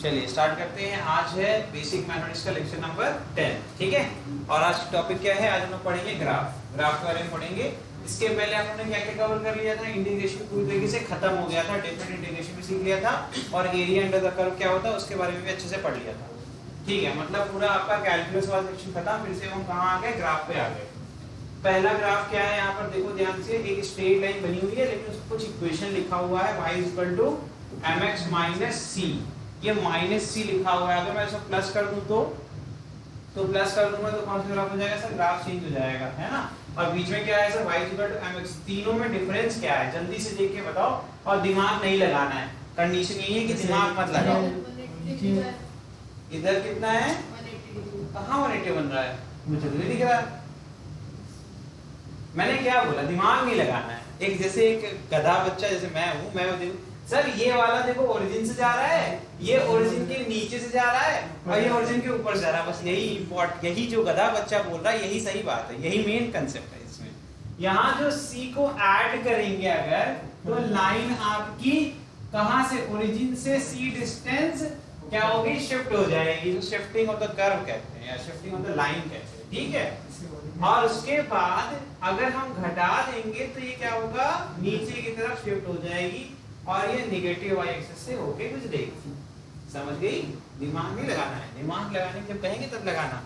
चलिए स्टार्ट करते हैं। आज है बेसिक मैथमेटिक्स का लेक्चर नंबर 10, ठीक है। और आज का टॉपिक क्या है? आज हम लोग पढ़ेंगे ग्राफ के बारे में पढ़ेंगे। इसके पहले हम लोगों ने क्या क्या कवर कर लिया था? इंटीग्रेशन पूरी तरीके से खत्म हो गया था, डेफिनेट इंटीग्रेशन भी सीख लिया था, और एरिया अंडर द कर्व क्या होता है उसके बारे में भी अच्छे से पढ़ लिया था, ठीक है। मतलब पूरा आपका कैलकुलस वाला सेक्शन खत्म। फिर से हम कहाँ आ गए? ग्राफ पे आ गए। पहला ग्राफ क्या है? यहाँ पर देखो ध्यान से, एक स्ट्रेट लाइन बनी हुई है लेकिन उसमें कुछ इक्वेशन लिखा हुआ है, y = mx - c। ये -c लिखा हुआ है। अगर मैं इसको प्लस कर दूं तो प्लस कर दूंगा तो कौन सा ग्राफ हो जाएगा सर? ग्राफ चेंज हो जाएगा, है ना। और बीच में क्या है सर? y = mx। तीनों में डिफरेंस क्या है जल्दी से देख के बताओ, और दिमाग नहीं लगाना है। कंडीशन यही है कि दिमाग मत लगाओ। इधर कितना है? कहाँ 180 बन रहा है? मुझे तो नहीं दिख रहा। मैंने क्या बोला? दिमाग नहीं लगाना है। एक जैसे एक गधा बच्चा जैसे मैं हूँ, मैं देखो सर ये वाला देखो ओरिजिन से जा रहा है, ये ओरिजिन के नीचे से जा रहा है, और ये ओरिजिन के ऊपर जा रहा है। बस यही जो गधा बच्चा बोल रहा है यही सही बात है, यही मेन कंसेप्ट है इसमें। यहाँ जो C को ऐड करेंगे अगर, तो लाइन आपकी कहाँ से? ओरिजिन से C डिस्टेंस क्या होगी? शिफ्ट हो जाएगी, जो शिफ्टिंग ऑफ द कर्व कहते हैं या शिफ्टिंग ऑफ द लाइन कहते हैं, ठीक है। और उसके बाद अगर हम घटा देंगे तो ये क्या होगा? नीचे की तरफ शिफ्ट हो जाएगी, और ये नेगेटिव y एक्सिस से होके गुजरेगी। समझ गई? दिमाग नहीं लगाना है। दिमाग लगाने जब कहेंगे तब लगाना।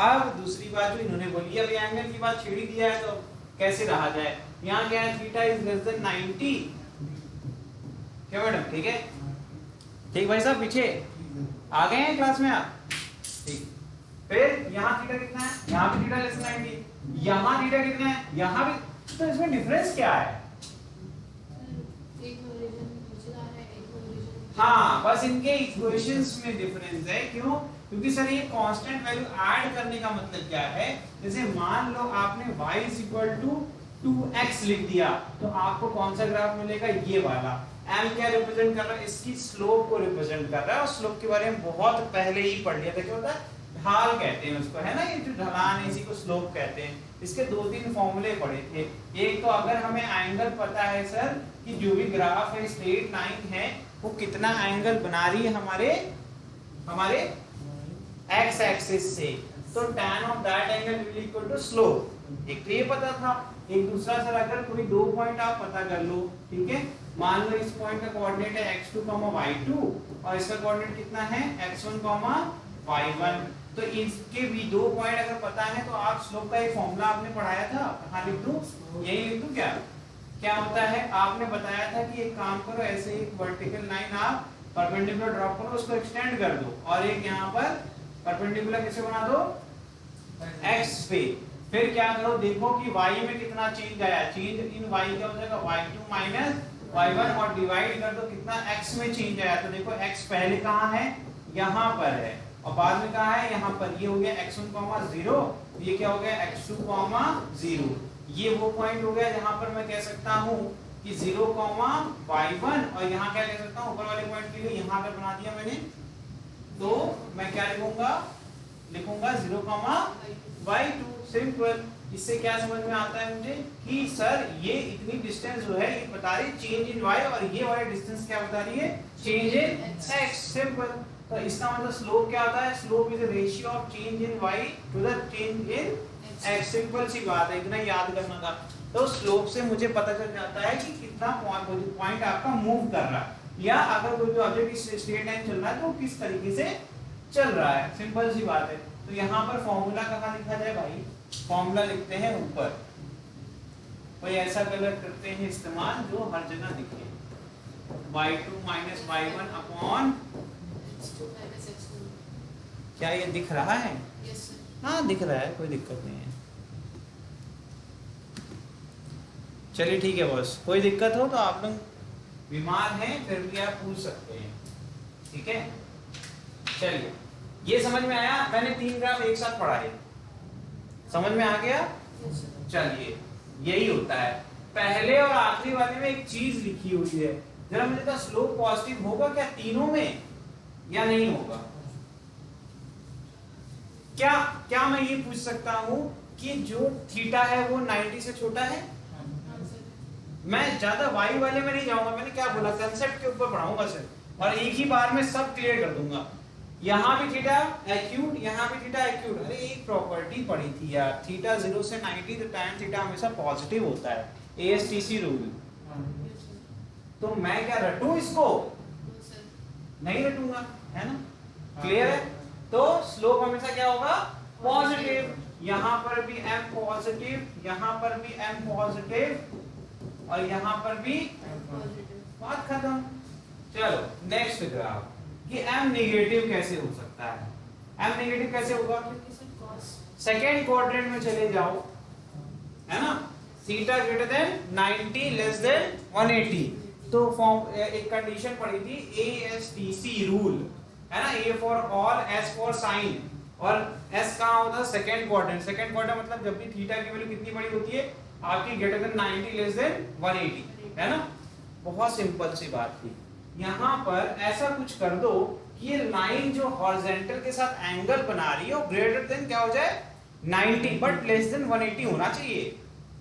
अब दूसरी बात जो इन्होंने बोली, अब एंगल की बात छेड़ी दिया है तो कैसे रहा जाए? यहाँ क्या है? थीटा इज लेस देन 90, क्या मैडम? ठीक है, ठीक भाई साहब, पीछे आ गए हैं क्लास में आप? ठीक। फिर यहाँ थीटा कितना है? यहाँ भी थीटा लेस देन 90, यहाँ थीटा कितना है? यहाँ भी। तो इसमें डिफरेंस क्या है? हाँ, बस इनके इक्वेशंस में डिफरेंस है। क्यों? क्योंकि सर ये कांस्टेंट वैल्यू ऐड करने का मतलब क्या है? जैसे मान लो आपने y = 2x लिख दिया, तो आपको कौन सा ग्राफ मिलेगा? ये वाला। m क्या रिप्रेजेंट कर रहा है? इसकी स्लोप को रिप्रेजेंट कर रहा है, और स्लोप के बारे में बहुत पहले ही पढ़ लिया था। क्या होता है? ढाल कहते हैं उसको, है ना। ये जो ढलान है इसी को स्लोप कहते हैं। इसके 2-3 फॉर्मूले पढ़े थे। एक तो अगर हमें एंगल पता है सर कि जो भी ग्राफ है, स्ट्रेट लाइन है, वो कितना एंगल बना रही है हमारे x एक्सिस से, तो tan of that angle will equal to slope. एक तो ये पता था। एक दूसरा सर, अगर कोई 2 पॉइंट आप पता कर लो, ठीक है। मान लो इस पॉइंट का कोऑर्डिनेट है x2, y2, और इसका कोऑर्डिनेट कितना है? x1, y1। तो इसके भी 2 पॉइंट अगर पता है तो आप स्लोप का एक फॉर्मूला आपने पढ़ाया था। कहाँ लिख दूं? यही लिख दूं क्या? क्या होता है? आपने बताया था कि एक काम करो, ऐसे एक वर्टिकल लाइन आप परपेंडिकुलर ड्रॉप करो, उसको एक्सटेंड कर दो, और एक यहाँ पर परपेंडिकुलर कैसे बना दो? x पे। फिर क्या करो? देखो कि y में कितना चेंज आया। चेंज इन y क्या हो जाएगा? y2 - y1, और डिवाइड कर दो कितना x में चेंज आया। तो देखो x पहले कहाँ है? यहाँ पर है, और बाद में कहाँ है? यहाँ पर। ये हो गया x1, 0, ये क्या हो गया? x2, 0। ये वो पॉइंट हो गया जहां पर मैं कह सकता हूं कि 0, y1, और यहाँ क्या कह सकता हूं? ऊपर वाले पॉइंट के लिए यहाँ पर बना दिया मैंने, तो मैं क्या लिखूंगा? 0, y2। सिंपल। इससे क्या समझ में आता है मुझे कि सर ये इतनी डिस्टेंस जो है ये बता रही चेंज इन y, और ये वाली डिस्टेंस क्या बता रही है? Change in x। सिंपल। तो इसका मतलब स्लोप क्या होता है? Slope is the ratio of change in y to the change in x। Simple सी बात है, इतना याद करना था। तो स्लोप से मुझे पता चल जाता है कि कितना पॉइंट आपका मूव कर रहा है, या अगर कोई भी ऑब्जेक्ट इस स्ट्रेट लाइन चल रहा है तो किस तरीके से चल रहा है। सिंपल सी बात है। तो यहाँ पर फॉर्मूला कहाँ लिखा जाए भाई? फॉर्मूला लिखते हैं ऊपर। कोई ऐसा कलर करते हैं इस्तेमाल जो हर जगह दिखे। y2 - y1 अपॉन, क्या ये दिख रहा है? हाँ दिख रहा है, कोई दिक्कत नहीं है। चलिए ठीक है बॉस, कोई दिक्कत हो तो आप लोग बीमार हैं फिर भी आप पूछ सकते हैं, ठीक है। चलिए, ये समझ में आया? मैंने 3 ग्राफ एक साथ पढ़ाए, समझ में आ गया? चलिए, यही होता है। पहले और आखिरी वाले में एक चीज लिखी हुई है। जरा मुझे तो स्लोप पॉजिटिव होगा क्या तीनों में, या नहीं होगा? क्या मैं ये पूछ सकता हूं कि जो थीटा है वो 90 से छोटा है? मैं ज्यादा y वाले में नहीं जाऊंगा, मैंने क्या बोला? कंसेप्ट के ऊपर पढ़ाऊंगा सर। और एक ही बार में सब क्लियर कर दूंगा। यहाँ भी थीटा एक्यूट, यहाँ भी थीटा एक्यूट। अरे एक प्रॉपर्टी पड़ी थी यार, थीटा 0 से 90 तो tan थीटा हमेशा पॉजिटिव होता है, ASTC रूल। तो मैं क्या रटूं इसको? नहीं रटूंगा, है ना? क्लियर है? तो स्लोप हमेशा क्या होगा? पॉजिटिव। यहाँ पर भी m पॉजिटिव, यहाँ पर भी m पॉजिटिव और यहाँ पर भी बात खत्म। चलो नेक्स्ट ग्राफ कि m नेगेटिव कैसे हो सकता है? m नेगेटिव कैसे होगा? सेकेंड क्वाड्रेंट में चले जाओ, है ना? Theta greater than 90 less than 180। तो फॉर्म एक कंडीशन पड़ी थी ASTC रूल, है ना? A for all, S for sine, और S कहाँ होता है? Second quadrant. सेकेंड क्वाड्रेंट मतलब जब भी थीटा की वैल्यू कितनी बड़ी होती है आपकी? ग्रेटर देन 90 लेस देन 180, है ना? बहुत सिंपल सी बात थी। यहाँ पर ऐसा कुछ कर दो कि ये लाइन जो हॉरिजॉन्टल के साथ एंगल बना रही है वो ग्रेटर देन क्या हो जाए? 90 बट लेस देन 180 होना चाहिए,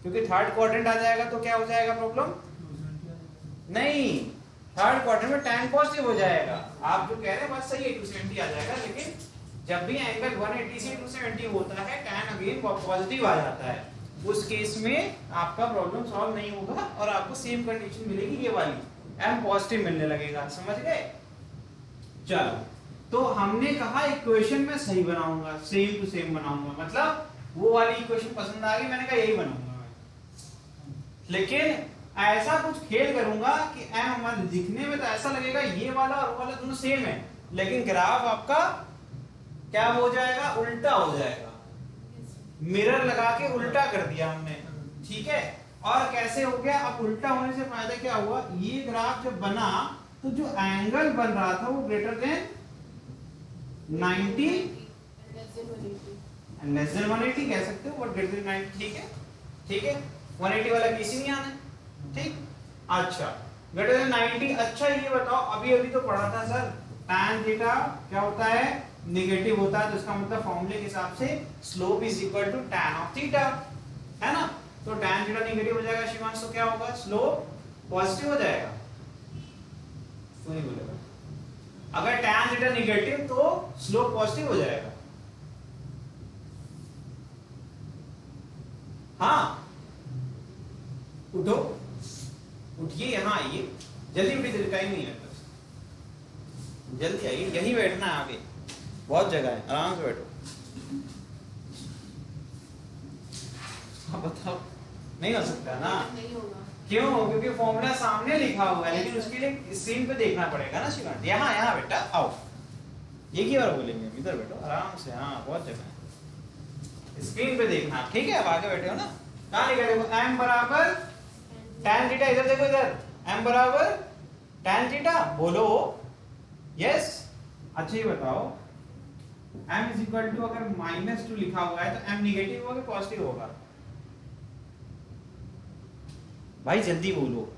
क्योंकि थर्ड क्वाड्रेंट आ जाएगा तो क्या हो जाएगा प्रॉब्लम? नहीं, थर्ड क्वाड्रेंट में tan पॉजिटिव हो जाएगा। आप जो कह रहे हैं बात सही है, 270 आ जाएगा, लेकिन जब भी एंगल 180 से 270 होता है tan अगेन पॉजिटिव आ जाता है। उस केस में आपका प्रॉब्लम सॉल्व नहीं होगा और आपको सेम कंडीशन मिलेगी, ये वाली m पॉजिटिव मिलने लगेगा। समझ गए? चलो, तो हमने कहा इक्वेशन में सही बनाऊंगा, सेम टू सेम बनाऊंगा, मतलब वो वाली इक्वेशन पसंद आ गई, मैंने कहा यही बनाऊंगा मैं। लेकिन ऐसा कुछ खेल करूंगा कि m हमारे दिखने में तो ऐसा लगेगा ये वाला और वो वाला दोनों सेम है, लेकिन ग्राफ आपका क्या हो जाएगा? उल्टा हो जाएगा। मिरर लगा के उल्टा कर दिया हमने, ठीक है? और कैसे हो गया? अब उल्टा होने से फायदा क्या हुआ? ये ग्राफ जब बना तो जो एंगल बन रहा था वो greater than 90 and less than 180 कह सकते हो, बट ग्रेटर देन 90, ठीक है? ठीक है, 180 वाला केस ही नहीं आना, ठीक? अच्छा, ग्रेटर देन 90। अच्छा ये बताओ, अभी अभी तो पढ़ा था सर tan थीटा क्या होता है? नेगेटिव होता है, तो इसका मतलब फॉर्मूले के हिसाब से slope is equal to tan of theta, है ना? तो tan थीटा नेगेटिव हो जाएगा शिवांश, तो क्या होगा? स्लोप पॉजिटिव हो जाएगा। तो नहीं बोलेगा अगर tan थीटा नेगेटिव तो स्लोप पॉजिटिव हो जाएगा। हाँ, उठो, उठिए, यहाँ आइए, जल्दी उठिए, टाइम नहीं है, जल्दी आइए, यहीं बैठना है, आगे बहुत जगह है, आराम से बैठो। हाँ बताओ, नहीं हो सकता ना? नहीं होगा। क्यों? क्योंकि फॉर्मूला सामने लिखा हुआ है, लेकिन उसके लिए स्क्रीन पे देखना पड़ेगा ना शिवांश। यहाँ यहाँ बेटा आओ, एक ही बार बोलेंगे, इधर बैठो आराम से। हाँ बहुत जगह है, स्क्रीन पे देखना, ठीक है? अब आगे बैठे हो ना? कहाँ लिखा? देखो m बराबर tan थीटा, इधर देखो, इधर m बराबर tan थीटा, बोलो यस। अच्छा ये बताओ m इज इक्वल टू, अगर -2 लिखा हुआ है तो m निगेटिव होगा कि पॉजिटिव होगा? भाई जल्दी बोलो।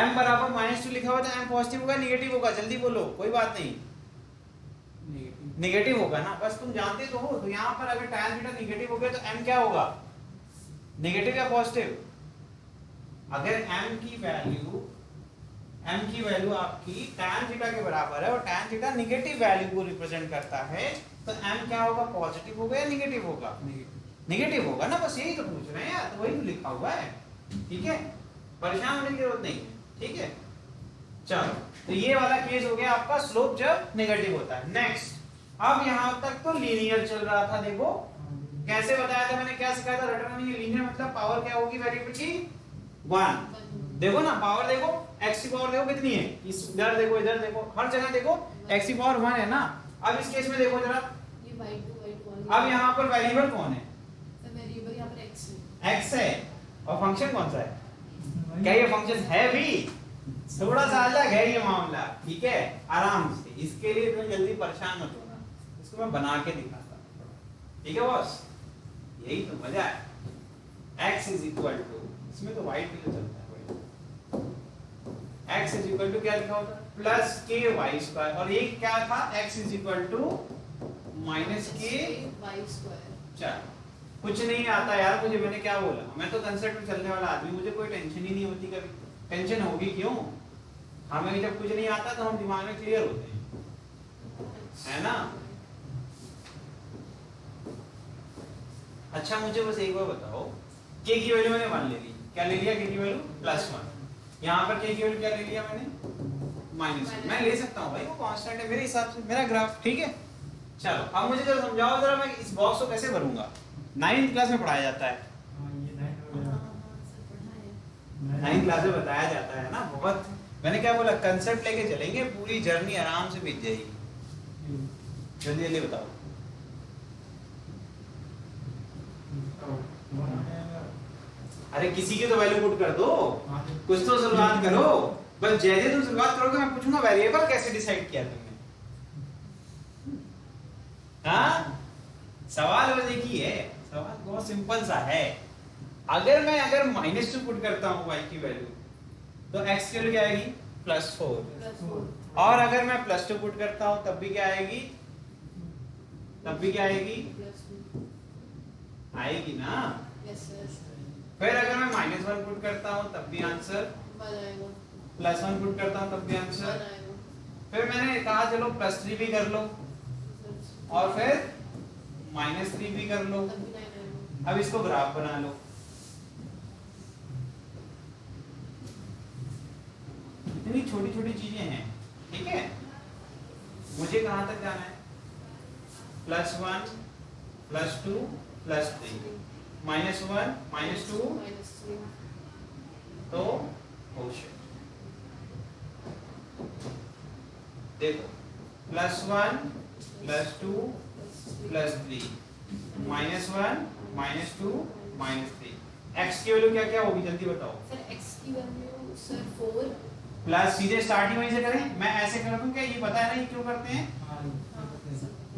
m बराबर -2 लिखा हुआ है तो m पॉजिटिव होगा निगेटिव होगा? जल्दी बोलो, कोई बात नहीं, नेगेटिव होगा ना, बस तुम जानते तो हो। तो यहाँ पर अगर tan थीटा नेगेटिव हो गया तो m क्या होगा? नेगेटिव या पॉजिटिव? अगर m की वैल्यू आपकी tan थीटा के बराबर है और tan थीटा नेगेटिव वैल्यू को रिप्रेजेंट करता है, तो m क्या होगा? पॉजिटिव होगा या नेगेटिव होगा? नेगेटिव होगा ना, बस यही तो पूछ रहे हैं यार, तो वही तो लिखा हुआ है, ठीक है? परेशान होने की जरूरत नहीं है, ठीक है? चलो, तो ये वाला केस हो गया आपका, स्लोप जब नेगेटिव होता है। नेक्स्ट, अब यहाँ तक तो लीनियर चल रहा था। देखो कैसे बताया था मैंने, क्या सिखाया था? रटना नहीं है। लीनियर मतलब पावर क्या होगी वेरिएबल की? 1। देखो ना पावर, देखो x की पावर देखो कितनी है, इधर देखो, इधर देखो, हर जगह देखो x की पावर 1 है ना। अब इस केस में देखो जरा, ये वाइट टू वाइट कौन? अब यहाँ पर वेरिएबल कौन है? सर वेरिएबल यहाँ पर x है। x है, और फंक्शन कौन सा है? क्या ये फंक्शन है भी? थोड़ा सा अलग है ये मामला, ठीक है? आराम से, इसके लिए तुम जल्दी परेशान मत होना, इसको मैं बना के दिखाता हूँ, ठीक है बॉस? यही तो मजा है। x इज इक्वल टू, इसमें तो वाइट भी तो चलता है, x इज इक्वल टू क्या लिखा होता है? प्लस के वाई स्क्वायर, और ये क्या था? x is equal to minus के वाई स्क्वायर। चलो कुछ नहीं आता यार मुझे, मैंने क्या बोला? मैं तो कंसेप्ट में चलने वाला आदमी, मुझे कोई टेंशन ही नहीं होती कभी, टेंशन होगी क्यों? हमें जब कुछ नहीं आता तो हम दिमाग में क्लियर होते हैं, है ना? अच्छा मुझे बस एक बार बताओ, k की वैल्यू मैंने 1 ले ली, क्या ले लिया? k की वैल्यू +1। यहाँ पर k की वैल्यू क्या ले लिया मैंने? -1। मैं ले सकता हूँ भाई, वो कांस्टेंट है मेरे हिसाब से, मेरा ग्राफ, ठीक है। चलो अब मुझे जरा समझाओ जरा, मैं इस बॉक्स को कैसे भरूंगा? 9th क्लास में पढ़ाया जाता है, 9th क्लास में बताया जाता है ना बहुत। मैंने क्या बोला, कंसेप्ट लेके चलेंगे, पूरी जर्नी आराम से बीत जाएगी। जल्दी जल्दी बताओ। अरे किसी की तो वैल्यू पुट कर दो, कुछ तो शुरुआत करो। बस जैसे तुम शुरुआत करोगे मैं पूछूंगा वेरिएबल कैसे डिसाइड किया तुमने। हाँ, सवाल बस एक ही है, सवाल बहुत सिंपल सा है। अगर -2 पुट करता हूँ y की वैल्यू, तो x की वैल्यू क्या आएगी? +4। और अगर मैं +2 पुट करता हूँ तब भी क्या आएगी? तब भी क्या आएगी? आएगी ना? फिर अगर मैं -1 पुट करता हूँ तब भी आंसर, +1 पुट करता हूँ तब भी आंसर। फिर मैंने कहा चलो +3 भी कर लो और फिर -3 भी कर लो। अब इसको ग्राफ बना लो। इतनी छोटी छोटी चीजें हैं, ठीक है। मुझे कहां तक जाना है? +1 +2 +3 -1 -2 तो देखो +1 +2 +3 -1 -2 -3। x की वैल्यू क्या क्या होगी जल्दी बताओ? सर x की वैल्यू सर 4 प्लस, सीधे स्टार्टिंग वहीं से करें। मैं ऐसे कर दूं क्या? ये पता है ना ये क्यों करते हैं?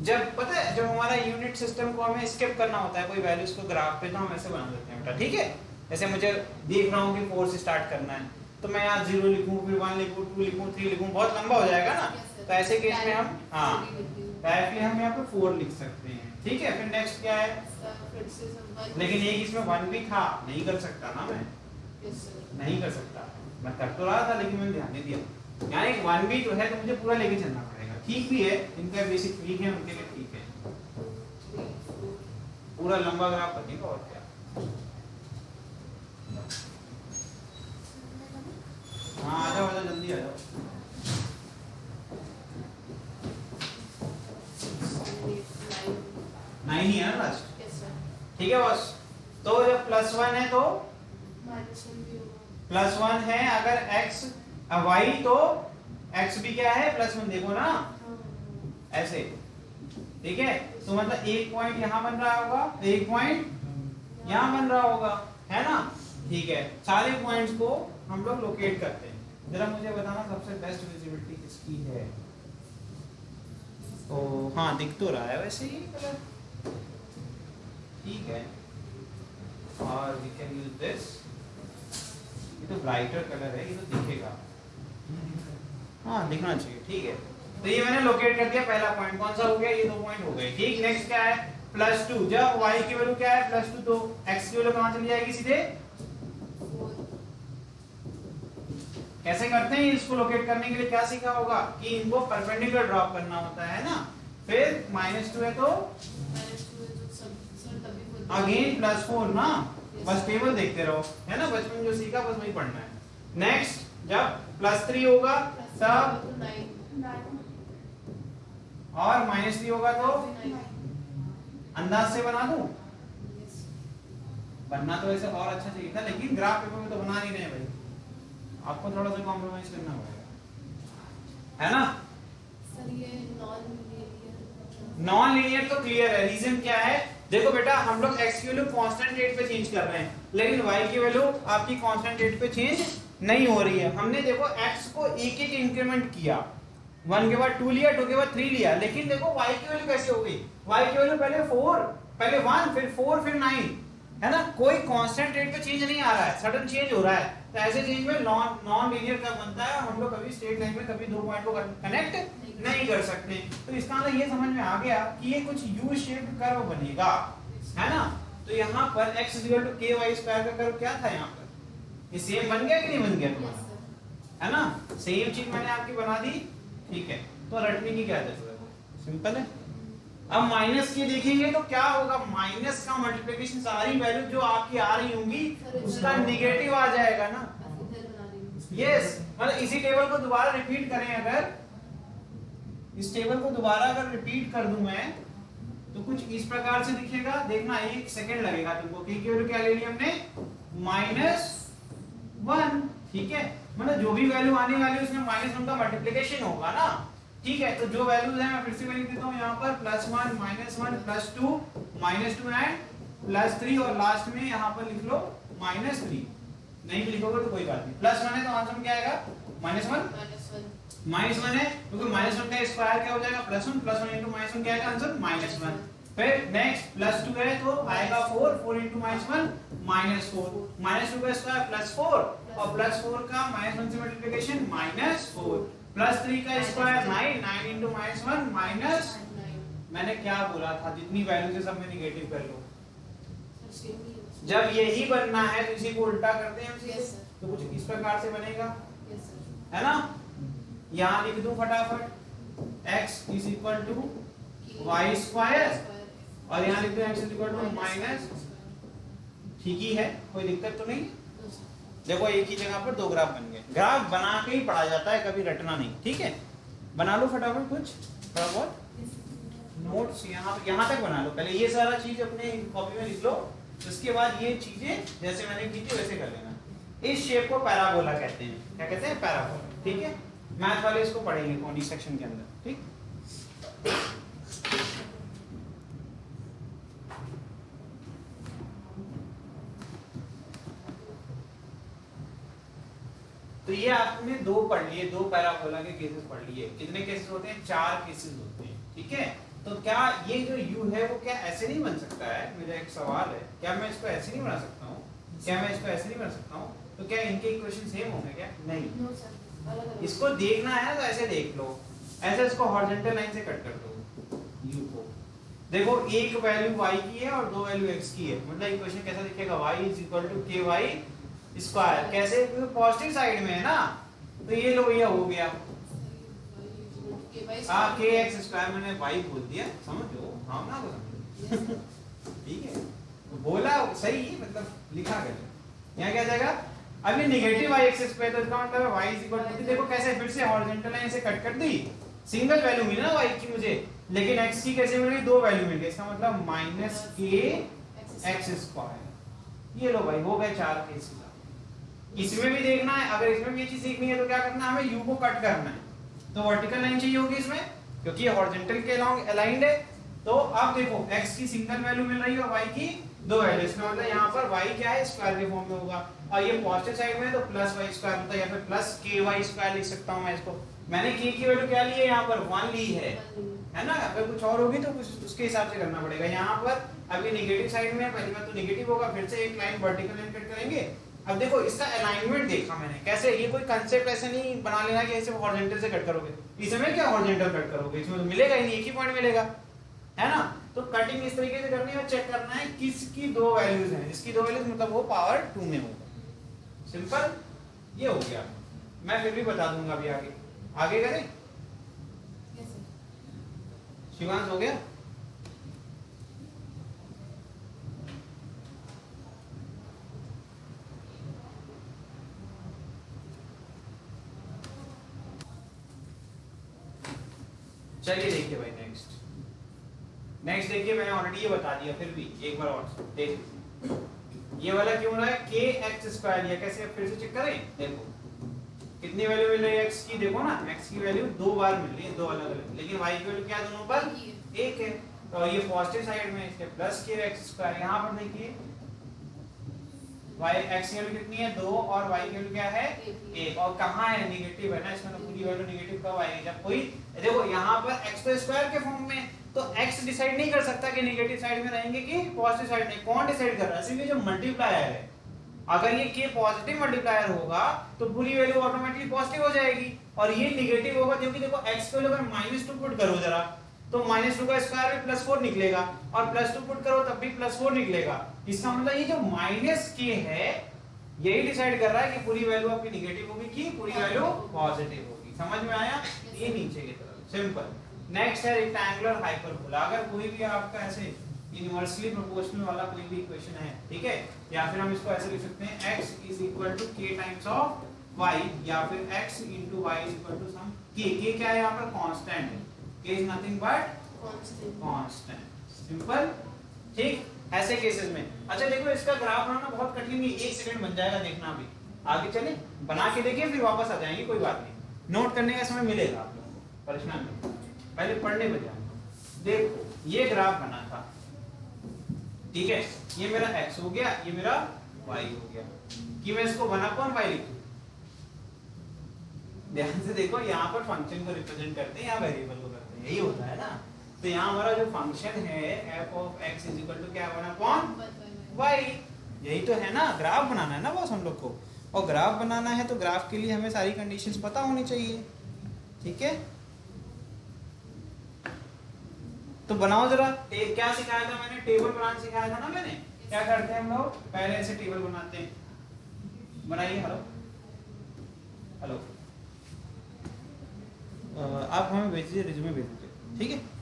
जब पता है जब हमारा यूनिट सिस्टम को हमें स्किप करना होता है कोई वैल्यूज को ग्राफ पे, तो हम ऐसे बना देते हैं बेटा, ठीक है। जैसे मुझे देख रहा हूँ कि 4 से स्टार्ट करना है, तो मैं यहाँ 0 लिखूँ, फिर 1 लिखूँ, 2 लिखूँ, 3 लिखूँ, बहुत लंबा हो जाएगा ना। तो ऐसे केस में हम डायरेक्टली हम यहाँ पे 4 लिख सकते हैं, ठीक है। फिर नेक्स्ट क्या है? लेकिन एक इसमें 1 भी था, नहीं कर सकता ना मैं, नहीं कर सकता। मैं कर तो रहा था लेकिन मैंने ध्यान नहीं दिया। यहाँ एक 1 भी तो है, तो मुझे पूरा लेके चलना पड़ेगा। ठीक भी है, इनका बेसिक ठीक है, उनके लिए ठीक है। पूरा लंबा ग्राफ बनेगा और क्या। हाँ आ जाओ जल्दी आ जाओ। 9 ही है ना लास्ट? ठीक है बॉस। तो जब +1 है तो +1 है, अगर x y तो x भी क्या है? +1, देखो ना ऐसे, ठीक है। तो मतलब एक पॉइंट यहाँ बन रहा होगा, एक पॉइंट यहाँ बन रहा होगा, है ना? ठीक है, सारे पॉइंट्स को हम लोग लोकेट करते हैं। जरा मुझे बताना सबसे बेस्ट विजिबिलिटी किसकी है? तो हाँ दिख तो रहा है वैसे ही कलर, ठीक है। और वी कैन यूज दिस, ये तो ब्राइटर कलर है, ये तो दिखेगा, हाँ दिखना चाहिए, ठीक है। तो ये मैंने लोकेट कर दिया, पहला पॉइंट कौन सा हो गया? ये 2 पॉइंट हो गए, ठीक। नेक्स्ट क्या है? +2। जब y की वैल्यू क्या है? +2, तो x की वैल्यू कहां चली जाएगी? सीधे कैसे करते हैं इसको लोकेट करने के लिए? क्या सीखा होगा कि इनको परपेंडिकुलर ड्रॉप करना होता है ना। फिर -2 है तो अगेन +4 ना, बस टेबल देखते रहो, है ना, बचपन जो सीखा बस वही पढ़ना है। नेक्स्ट जब +3 होगा तब, और -3 होगा तो अंदाज से बना दूं? बनना तो ऐसे और अच्छा चाहिए था, लेकिन ग्राफ पेपर में तो बना नहीं रहे भाई, आपको थोड़ा सा कॉम्प्रोमाइज करना पड़ेगा, है ना। सर ये नॉन लीनियर तो क्लियर है, रीजन क्या है? देखो बेटा, हम लोग x की वैल्यू कांस्टेंट रेट पे चेंज कर रहे हैं, लेकिन y की वैल्यू आपकी कांस्टेंट रेट पे चेंज नहीं हो रही है। हमने देखो x को एक एक इंक्रीमेंट किया, 1 के बाद 2 लिया, 2 के बाद 3 लिया, लेकिन देखो y की वैल्यू कैसे हो गई? y की वैल्यू पहले 4, पहले 1, फिर 4, फिर 9, है ना। कोई कांस्टेंट रेट पे चेंज नहीं आ रहा है, सडन चेंज हो रहा है। तो ऐसे चेंज में नॉन लीनियर का बनता है, हम लोग कभी स्ट्रेट लाइन में कभी 2 पॉइंट को कनेक्ट नहीं कर सकते। तो इसका मतलब ये समझ में आ गया कि ये कुछ यू शेप्ड कर्व बनेगा, है ना। तो यहाँ पर x = ky² का कर्व क्या था यहाँ पर? ये सेम बन गया कि नहीं बन गया तुम्हारा? है ना, सेम चीज मैंने आपकी बना दी, ठीक है, तो रटने की क्या जरूरत है, सिंपल है। अब माइनस के देखेंगे तो क्या होगा, माइनस का मल्टीप्लिकेशन सारी वैल्यू जो आपकी आ रही होंगी उसका निगेटिव आ जाएगा ना, यस। मतलब इसी टेबल को दोबारा रिपीट करें, अगर इस टेबल को दोबारा अगर रिपीट कर दूं मैं तो कुछ इस प्रकार से दिखेगा, देखना 1 सेकंड लगेगा तुमको। की वैल्यू क्या ले ली हमने, -1, ठीक है, मतलब जो भी वैल्यू आने वाली है उसमें -1 का मल्टीप्लिकेशन होगा ना, ठीक है। तो जो वैल्यूज है मैं फिर से लिख देता हूं यहाँ पर, +1 -1 +2 -2 एंड +3, और लास्ट में यहाँ पर लिख लो -3। नहीं लिखोगे तो कोई बात नहीं, +1 है तो आंसर क्या आएगा, -1 है, क्योंकि -1 का स्क्वायर क्या हो जाएगा, +1 +1 * -1 क्या आएगा आंसर, -1। फिर नेक्स्ट +2 है तो आएगा 4 4 * -1 -4, -2 का स्क्वायर +4 और +4 का -1 से मल्टीप्लिकेशन -4, +3 का स्क्वायर 9 9 * -1 मैंने क्या बोला था, जितनी वैल्यूज है सब में निगेटिव कर लो। जब यही बनना है तो इसी को उल्टा करते हैं हम सीधे, तो कुछ इस प्रकार से बनेगा, है ना। यहाँ लिख दूं फटाफट, x = y² और यहाँ लिख दो x = ठीक ही है, कोई दिक्कत तो नहीं। देखो एक ही जगह पर दो ग्राफ बन गए, ग्राफ बना के ही पढ़ा जाता है, कभी रटना नहीं, ठीक है। बना लो फटाफट कुछ थोड़ा बहुत नोट्स, यहाँ तक बना लो पहले, ये सारा चीज अपने कॉपी में लिख लो, उसके बाद ये चीजें जैसे मैंने की थी वैसे कर लेना। इस शेप को पैराबोला कहते हैं, क्या कहते हैं, पैराबोला, ठीक है। मैथ वाले इसको पढ़ेंगे कौन सेक्शन के अंदर, ठीक। तो ये आपने दो पढ़ लिए, दो पैराबोला के केसेस पढ़ लिए। कितने केसेस होते हैं, 4 केसेस होते हैं, ठीक है। तो क्या ये जो u है वो क्या ऐसे नहीं बन सकता है, मेरा एक सवाल है, क्या मैं इसको ऐसे नहीं बना सकता हूँ, क्या मैं इसको ऐसे नहीं बना सकता हूँ, तो क्या इनके इक्वेशन सेम होंगे क्या, नहीं। इसको देखना है तो ऐसे देख लो, ऐसे इसको हॉरिजॉन्टल लाइन से कट कर दो u को, देखो एक वैल्यू y की है और दो वैल्यू x की है, मतलब इक्वेशन कैसा दिखेगा, y = ky², कैसे, क्योंकि पॉजिटिव साइड में है ना, तो ये लो ये हो गया, हाँ kx² मैंने y बोल दिया, समझो भावना को समझो, ठीक है, तो बोला सही, मतलब लिखा गया। यहाँ क्या जाएगा, अब ये नेगेटिव y एक्सिस पे, तो इसका मतलब है y = देखो कैसे फिर से हॉरिजॉन्टल लाइन से कट कर दी, सिंगल वैल्यू मिली ना y की मुझे, लेकिन x की कैसे मिली, दो वैल्यू मिल गई, इसका मतलब -kx²। ये लो भाई हो गए 4 केस। इसमें भी देखना है, अगर इसमें भी ये चीज सीखनी है तो क्या करना है, हमें u को कट करना है, तो वर्टिकल लाइन चाहिए होगी इसमें, क्योंकि ये हॉरिजॉन्टल के अलोंग अलाइंड है। तो अब देखो x की सिंगल वैल्यू मिल रही है और y की दो वैल्यू, इसका मतलब यहाँ पर y क्या है, स्क्वायर के फॉर्म में होगा, और ये पॉजिटिव साइड में है तो +y² होता है, या फिर +ky² लिख सकता हूँ मैं इसको। मैंने k की वैल्यू क्या ली है, यहाँ पर 1 ली है ना। अगर कुछ और होगी तो कुछ उसके हिसाब से करना पड़ेगा। यहाँ पर अभी नेगेटिव साइड में है, पहली बात तो नेगेटिव होगा, फिर से एक लाइन वर्टिकल लाइन कट करेंगे। अब देखो इसका अलाइनमेंट देखा मैंने कैसे, ये कोई कांसेप्ट ऐसे नहीं बना लेना कि ऐसे हॉरिजॉन्टल से कट करोगे, इसमें क्या हॉरिजॉन्टल कट करोगे, इसमें तो मिलेगा ही नहीं, एक ही पॉइंट मिलेगा, है ना। तो कटिंग इस तरीके से करनी है और चेक करना है किसकी दो वैल्यूज हैं, जिसकी दो वैल्यूज मतलब वो पावर 2 में होगा, सिंपल। ये हो गया, मैं फिर भी बता दूंगा अभी आगे करें। शिवांश हो गया, चलिए देखिए भाई नेक्स्ट देखिए, मैंने ऑलरेडी ये बता दिया, फिर भी एक बार और देख लीजिए। ये वाला क्यों रहा है kx², या कैसे फिर से चेक करें, देखो कितनी वैल्यू मिल रही है x की, देखो ना x की वैल्यू दो बार मिल रही है, दो अलग अलग, लेकिन y की वैल्यू क्या दोनों पर एक है, तो ये पॉजिटिव साइड में इसके +kx², यहाँ पर देखिए x की वैल्यू कितनी है 2 और y की वैल्यू क्या है 1, और कहाँ है नेगेटिव है ना, इसमें तो पूरी वैल्यू नेगेटिव कब आएगी, जब कोई देखो यहाँ पर x तो स्क्वायर के फॉर्म में, तो x डिसाइड नहीं कर सकता कि नेगेटिव साइड में रहेंगे कि पॉजिटिव साइड में, कौन डिसाइड कर रहा है, सिर्फ जो मल्टीप्लायर है। अगर ये k पॉजिटिव मल्टीप्लायर होगा तो पूरी वैल्यू ऑटोमेटिकली पॉजिटिव हो जाएगी, और ये नेगेटिव होगा क्योंकि देखो x को अगर -2 पुट करो जरा, तो -2 का स्क्वायर भी +4 निकलेगा, और +2 पुट करो तब भी +4 निकलेगा। इसका मतलब ये जो -k है यही डिसाइड कर रहा है कि पूरी वैल्यू आपकी निगेटिव होगी कि पूरी वैल्यू पॉजिटिव होगी। समझ में आया? ये नीचे की तरफ सिंपल। नेक्स्ट है रेक्टेंगुलर हाइपरबोला। अगर कोई भी आपका ऐसे इनवर्सली प्रोपोर्शनल वाला कोई भी इक्वेशन है, ठीक है, या फिर हम इसको ऐसे लिख सकते हैं x = k times of y, या फिर x * y = सम k क्या है यहाँ पर? कांस्टेंट है। k is nothing but constant. Simple, ठीक। ऐसे केसेस में अच्छा देखो, इसका ग्राफ बनाना बहुत कठिन नहीं, 1 सेकंड बन जाएगा, देखना अभी। आगे चले, बना के देखिए, फिर वापस आ जाएंगे, कोई बात नहीं, नोट करने का समय मिलेगा आप लोगों को, परेशान नहीं, पहले पढ़ने पे ध्यान। देखो ये ग्राफ बना था, ठीक है, ये मेरा x हो गया, ये मेरा y हो गया, कि मैं इसको 1/y लिखूं। ध्यान से देखो, यहाँ पर फंक्शन को रिप्रेजेंट करते हैं, यहाँ वेरिएबल को करते हैं, यही होता है ना। तो यहाँ हमारा जो फंक्शन है f of x = क्या 1/y, यही तो है ना। ग्राफ बनाना है ना बस हम लोग को, और ग्राफ बनाना है तो ग्राफ के लिए हमें सारी कंडीशंस पता होनी चाहिए, ठीक है। तो बनाओ जरा, क्या सिखाया था मैंने? टेबल बनाना सिखाया था ना मैंने। क्या करते हैं हम लोग? पहले ऐसे टेबल बनाते हैं, बनाइए। हेलो हेलो, आप हमें भेज दीजिए, रिज्यूमे भेज दीजिए, ठीक है।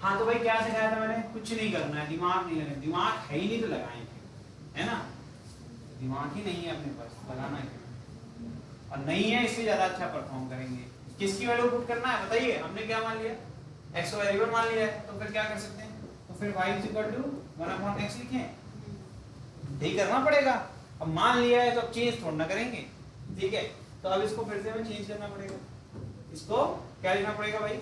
हाँ तो भाई क्या सिखाया था मैंने? कुछ नहीं करना है, दिमाग नहीं लगाना, दिमाग है ही नहीं तो लगाएंगे, है ना। दिमाग ही नहीं है अपने पास, लगाना है, और नहीं है इसलिए ज्यादा अच्छा परफॉर्म करेंगे। किसकी वैल्यू पुट करना है बताइए? हमने क्या मान लिया? x वेरिएबल मान लिया है, तो फिर क्या कर सकते हैं? तो फिर y = 1/x लिखें, यही करना पड़ेगा। अब मान लिया है तो अब चेंज थोड़ा ना करेंगे, ठीक है। तो अब इसको फिर से हमें चेंज करना पड़ेगा, इसको क्या लिखना पड़ेगा भाई?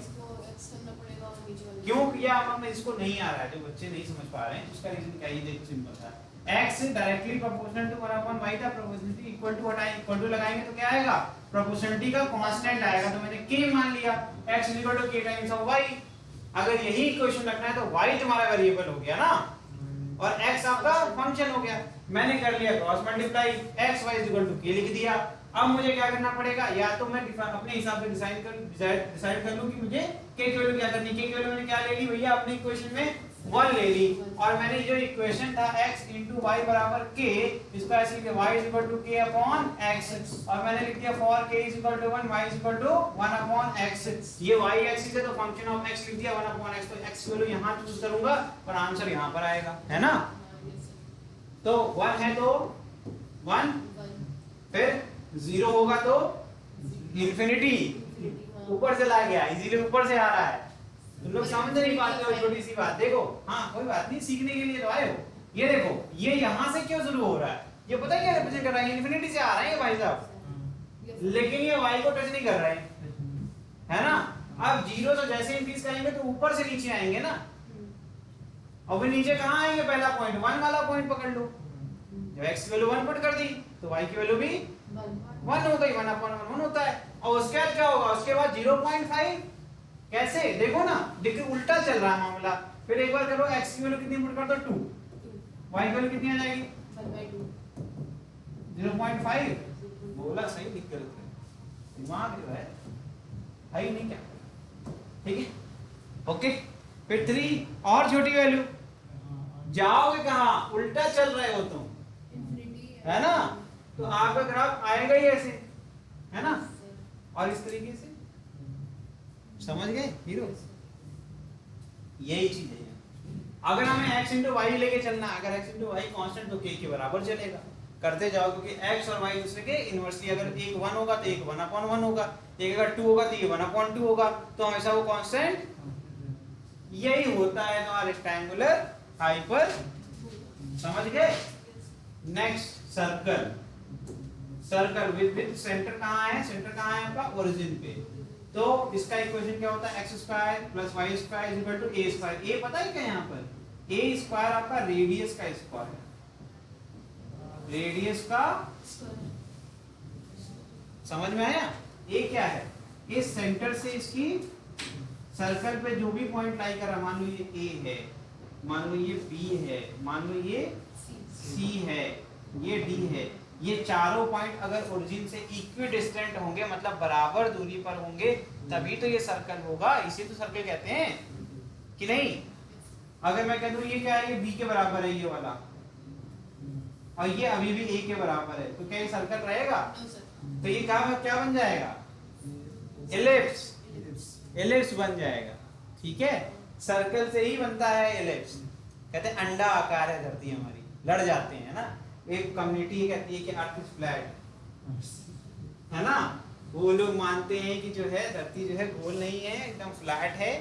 क्यों किया हमने? इसको नहीं आ रहा है, जो बच्चे नहीं समझ पा रहे हैं उसका रीजन क्या है, ये देखो सिंपल था। x directly proportional to 1/y था, प्रोपोर्शनलिटी इक्वल टू हटाएं, इक्वल टू लगाएंगे तो क्या आएगा? प्रोपोर्शनलिटी का कांस्टेंट आएगा, तो मैंने k मान लिया, x = k times of y। अगर यही इक्वेशन रखना है तो y तुम्हारा वेरिएबल हो गया ना, और x आपका फंक्शन हो गया। मैंने कर लिया cross multiply, x y = k लिख दिया। अब मुझे क्या करना पड़ेगा? या तो मैं अपने हिसाब से डिसाइड कर लूं कि मुझे k की वैल्यू क्या करनी है। k की वैल्यू मैंने क्या ले ली भैया? अपने इक्वेशन में 1 ले ली, और मैंने जो इक्वेशन था x * y = k, इसको ऐसे लिख दिया y = k/x, और मैंने लिख दिया for k = 1 y = 1/x। ये y एक्सिस है तो फंक्शन ऑफ x लिख दिया 1/x, तो x की वैल्यू यहां चूज करूंगा और आंसर यहां पर आएगा, है ना। तो 1 है तो 1, फिर 0 होगा तो इंफिनिटी, ऊपर चला गया, इजीली ऊपर से आ रहा है। तुम लोग समझ नहीं पाते हो छोटी सी बात। देखो, हाँ कोई बात नहीं, सीखने के लिए तो आए हो। ये देखो, ये यहाँ से क्यों शुरू हो रहा है? ये पता है क्या रिप्रेजेंट कर रहा है? इंफिनिटी से आ रहा है ये भाई साहब, लेकिन ये y को टच नहीं कर रहा है ना। अब 0 से जैसे इंक्रीज करेंगे तो ऊपर से नीचे आएंगे ना, और फिर नीचे कहाँ आएंगे? पहला पॉइंट 1 वाला पॉइंट पकड़ लो। जब x की वैल्यू 1 पुट कर दी तो y की वैल्यू भी 1 हो गई, 1/1 होता है। और उसके बाद क्या होगा? उसके बाद 0.5, कैसे देखो ना, देखिए उल्टा चल रहा है मामला। फिर एक बार करो, x की वैल्यू कितनी पुट कर दो? 2, y की वैल्यू कितनी आ जाएगी? 0.5। बोला सही, लिख कर दिमाग है ही नहीं क्या, ठीक है, ओके। फिर 3 और छोटी वैल्यू, जाओगे कहाँ? उल्टा चल रहे हो तुम, है ना। तो आपका ग्राफ आएगा ही ऐसे, है ना, और इस तरीके से, समझ गए हीरो? यही चीज है। अगर हमें x * y लेके चलना, अगर x * y कांस्टेंट तो k के बराबर चलेगा, करते जाओ, क्योंकि x और y दूसरे के इनवर्सली, अगर एक 1 होगा तो एक 1/1 होगा, एक अगर 2 होगा तो ये 1/2 होगा, तो हमेशा वो कांस्टेंट। यही होता है तुम्हारा रेक्टेंगुलर हाइपर, समझ गए। Next circle, circle with centre कहाँ है? सेंटर कहाँ है आपका? ओरिजिन पे। तो इसका इक्वेशन क्या होता है? x² + y² = a²। a पता है क्या यहाँ पर? a² आपका रेडियस का स्क्वायर है, रेडियस का, समझ में आया? a क्या है? इस सेंटर से इसकी सर्कल पे जो भी पॉइंट लाई कर रहा, मान लो ये a है, मान लो ये b है, मान लो ये c है, ये d है, ये चारों पॉइंट अगर ओरिजिन से इक्विडिस्टेंट होंगे, मतलब बराबर दूरी पर होंगे, तभी तो ये सर्कल होगा। इसे तो सर्कल कहते हैं, कि नहीं? अगर मैं कह दूं ये क्या है, ये b के बराबर है ये वाला, और ये अभी भी a के बराबर है, तो क्या ये सर्कल रहेगा? No sir. तो ये क्या बन जाएगा? एलिप्स। एलिप्स बन जाएगा। ठीक है, सर्कल से ही बनता है एलिप्स। कहते हैं अंडा आकार है धरती हमारी, लड़ जाते हैं ना। एक कम्युनिटी कहती है कि अर्थ इज फ्लैट, है ना। वो लोग मानते हैं कि जो है धरती जो है गोल नहीं है, एकदम फ्लैट है,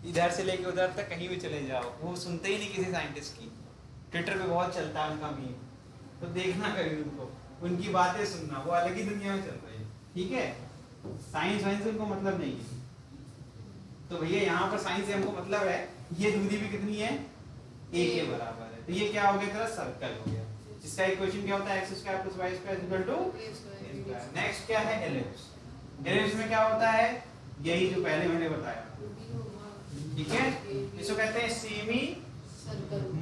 इधर से लेके उधर तक कहीं भी चले जाओ। वो सुनते ही नहीं किसी साइंटिस्ट की। ट्विटर पे बहुत चलता है उनका मीम, तो देखना कभी उनको, उनकी बातें सुनना, वो अलग ही दुनिया में चल रही है। ठीक है, साइंस वाइंस उनको मतलब नहीं है। तो भैया यहाँ पर साइंस से हमको मतलब है, ये दूरी भी कितनी है? a के बराबर है। तो ये क्या हो गया तेरा? सर्कल हो गया। इसका इक्वेशन क्या होता है? x square plus y square equal to a square. Next क्या है? एलिप्स। एलिप्स में क्या होता है? यही जो पहले मैंने बताया। ठीक है, इसको कहते हैं सेमी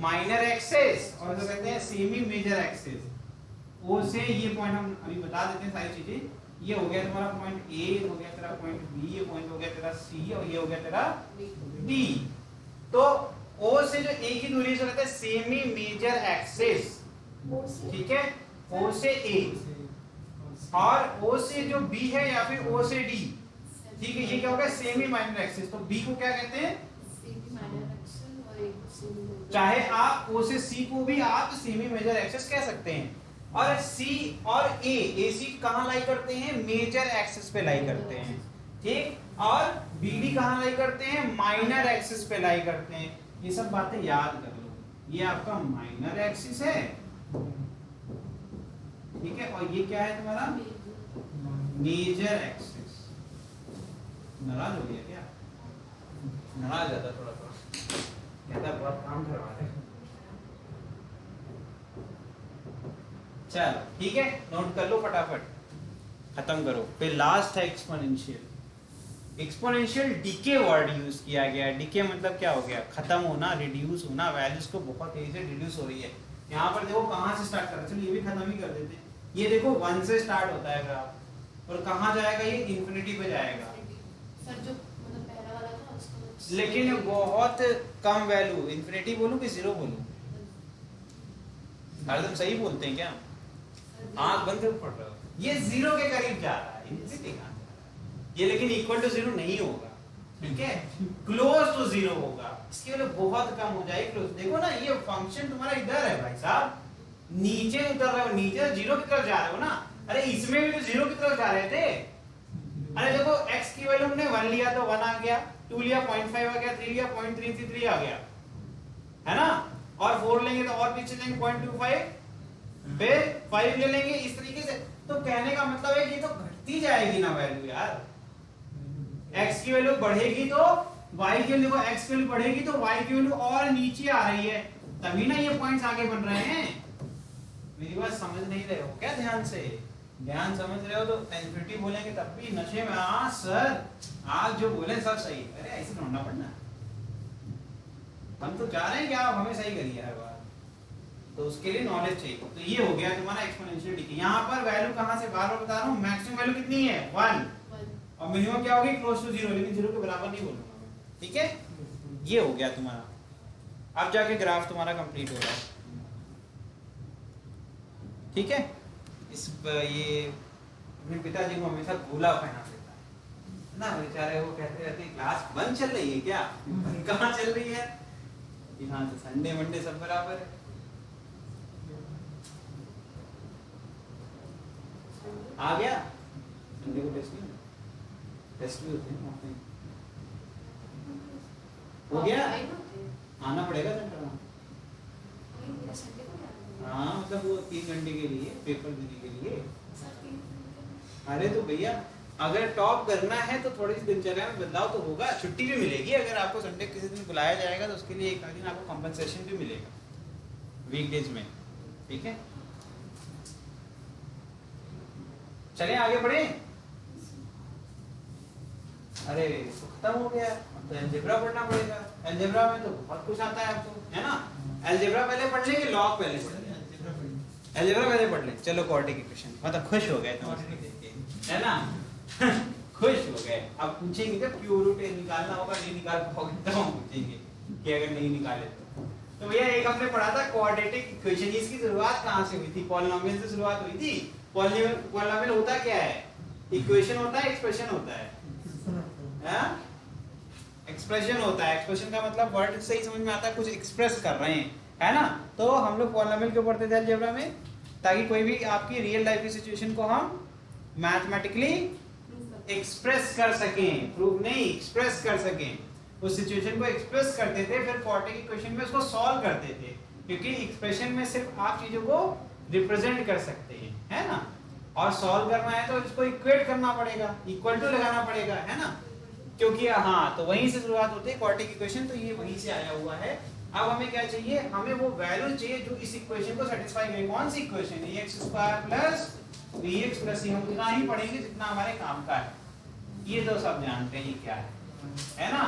माइनर एक्सिस और इसको कहते हैं सेमी मेजर एक्सिस। ओ से ये पॉइंट हम अभी बता देते हैं सारी चीजें। ये हो गया तुम्हारा पॉइंट ए, हो गया तेरा पॉइंट बी, ये पॉइंट हो गया तेरा सी, और ये हो गया तेरा डी। तो ओ से जो ए की दूरी है कहते हैं सेमी मेजर एक्सिस। ठीक है, ओ से ए, और ओ से जो बी है या फिर ओ से डी, ठीक है, ये क्या होगा? Semi minor axis. तो बी को क्या कहते हैं? चाहे आप ओ से सी को भी आप सेमी मेजर एक्सिस कह सकते हैं। और सी और ए सी कहां लाई करते हैं? मेजर एक्सिस पे लाई करते हैं। ठीक, और बीडी कहां लाई करते हैं? माइनर एक्सिस पे लाई करते हैं। ये सब बातें याद कर लो। ये आपका माइनर एक्सिस है, ठीक है, और ये क्या है तुम्हारा? Major axis. नाराज हो गया क्या? नाराज ज्यादा थोड़ा थोड़ा, कहता बहुत काम करवा रहे। चलो ठीक है, नोट कर लो फटाफट, खत्म करो। फिर लास्ट है एक्सपोनेंशियल। एक्सपोनेंशियल डीके वर्ड यूज किया गया है। डीके मतलब क्या हो गया? खत्म होना, रिड्यूस होना। वैल्यूज को बहुत तेजी से रिड्यूस हो रही है। यहाँ पर देखो कहाँ से स्टार्ट कर रहा है, चलो ये भी खत्म ही कर देते हैं। ये देखो 1 से स्टार्ट होता है ग्राफ, और कहाँ जाएगा? ये इंफिनिटी पे जाएगा। सर जो मतलब पहला वाला था उसको, लेकिन बहुत कम वैल्यू। इंफिनिटी बोलूं कि 0 बोलूं? हरदम सही बोलते हैं क्या? आंख बंद कर पढ़ रहे हो। ये 0 के करीब जा रहा है, इंफिनिटी कहां जा रहा है? ये लेकिन इक्वल टू 0 नहीं होगा, ठीक है, क्लोज टू 0 होगा। इसकी वजह बहुत कम हो जाएगी क्लोज। देखो ना, ये फंक्शन तुम्हारा इधर है भाई साहब, नीचे उतर रहे हो, नीचे 0 की तरफ जा रहे हो ना। अरे इसमें भी तो 0 की तरफ जा रहे थे। अरे देखो x की वैल्यू हमने 1 लिया तो 1 आ गया, 2 लिया 0.5 आ गया, 3 लिया 0.333 आ गया, है ना। और 4 लेंगे तो और पीछे जाएंगे 0.25, फिर 5 ले लेंगे, इस तरीके से। तो कहने का मतलब है कि तो घटती जाएगी ना वैल्यू यार। x की वैल्यू बढ़ेगी तो y की वैल्यू, x की वैल्यू बढ़ेगी तो y की वैल्यू और नीचे आ रही है, तभी ना ये पॉइंट्स आगे बन रहे हैं। मेरी बात समझ नहीं रहे हो क्या? ध्यान से, ध्यान समझ रहे हो तो इंफिनिटी बोलेंगे तब भी नशे में। हाँ सर, आप जो बोले सब सही। अरे ऐसे ढूंढना पड़ना, हम तो चाह रहे हैं कि आप हमें सही करिए हर बार, तो उसके लिए नॉलेज चाहिए। तो ये हो गया तुम्हारा एक्सपोनेंशियल डीके। यहाँ पर वैल्यू कहाँ से, बार बार बता रहा हूँ, मैक्सिमम वैल्यू कितनी है? 1, और मिनिमम क्या होगी? क्लोज टू 0, लेकिन 0 के बराबर नहीं बोलूंगा मैं, ठीक है। ये हो गया तुम्हारा। अब जाके ग्राफ तुम्हारा कंप्लीट हो रहा है, ठीक है। इस ये अपने पिताजी को हमेशा गोला पहना देता है ना, बेचारे वो कहते रहते हैं क्लास बंद चल रही है क्या? बंद कहाँ चल रही है? यहाँ से संडे मंडे सब बराबर है। आ गया संडे को टेस्ट नहीं, टेस्ट भी होते हैं, हो गया, आना पड़ेगा सेंटर में। हाँ मतलब वो 3 घंटे के लिए पेपर देने के लिए। अरे तो भैया अगर टॉप करना है तो थोड़ी सी दिनचर्या में बदलाव तो होगा। छुट्टी भी मिलेगी अगर आपको संडे किसी दिन बुलाया जाएगा तो उसके लिए एक दिन आपको कंपनसेशन भी मिलेगा वीकडेज में, ठीक है। चलिए आगे बढ़े। अरे खत्म हो गया, अब तो अलजेब्रा पढ़ना पड़ेगा। अलजेब्रा में तो बहुत कुछ आता है आपको, है ना। अलजेब्रा पहले पढ़ लेंगे, लॉग पहले पढ़ लेंगे, अलजेब्रा पहले पढ़ लें। चलो क्वाड्रेटिक इक्वेशन, मतलब खुश हो गए तुम है ना खुश हो गए। अब पूछेंगे जब क्यू रूट निकालना होगा, नहीं निकाल पाओगे तो हम पूछेंगे। कि अगर नहीं निकाले तो भैया एक हमने पढ़ा था क्वाड्रेटिक इक्वेशन, इसकी शुरुआत कहाँ से हुई थी? पॉलिनोमियल से शुरुआत हुई थी। पॉलिनोमियल होता क्या है? इक्वेशन होता है, एक्सप्रेशन होता है, एक्सप्रेशन होता है। एक्सप्रेशन का मतलब वर्ड से ही समझ में आता है, कुछ एक्सप्रेस कर रहे हैं, है ना। तो हम लोग पॉलिनोमियल क्यों पढ़ते थे अलजेब्रा में? ताकि कोई भी आपकी रियल लाइफ की सिचुएशन को हम मैथमेटिकली एक्सप्रेस कर सकें, प्रूव नहीं, एक्सप्रेस कर सकें। उस सिचुएशन को एक्सप्रेस करते थे, फिर क्वाड्रेटिक इक्वेशन में उसको सॉल्व करते थे, क्योंकि एक्सप्रेशन में सिर्फ आप चीजों को रिप्रेजेंट कर सकते हैं, है ना। और सॉल्व करना है तो इसको इक्वेट करना पड़ेगा, इक्वल टू लगाना पड़ेगा, है ना। क्योंकि हाँ, तो वहीं से शुरुआत होती है क्वाड्रेटिक इक्वेशन, तो ये वहीं से आया हुआ है। अब हमें क्या चाहिए? हमें वो वैल्यू चाहिए जो इस इक्वेशन को सेटिस्फाई करे। कौन सी equation? ax² plus bx plus c। हम उतना ही पढ़ेंगे जितना हमारे काम का है। ये तो सब जानते हैं ये क्या है ना।